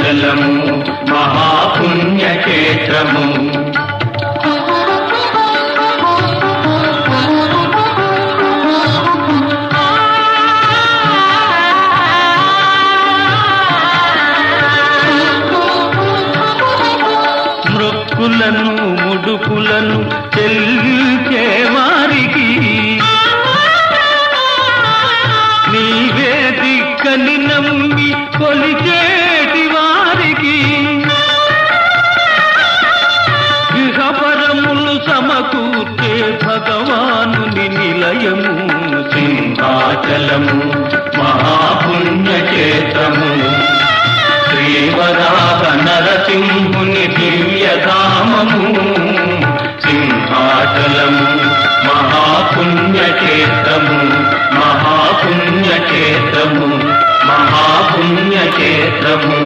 సింహాచలము మహాపుణ్యక్షేత్రము. మృక్కులను ముడుపులను చెల్లించే వారికి నీవే దిక్కని నమ్మి కొలిచేటి వారికి ఇహపరములు సమకూర్చే భగవానుని నిలయము సింహాచలము మహాపుణ్యక్షేత్రము. శ్రీవరాహ నరసింహుని దివ్యధామము సింహాచలము మహాపుణ్యక్షేత్రము మహాపుణ్యక్షేత్రము మహాపుణ్యక్షేత్రము.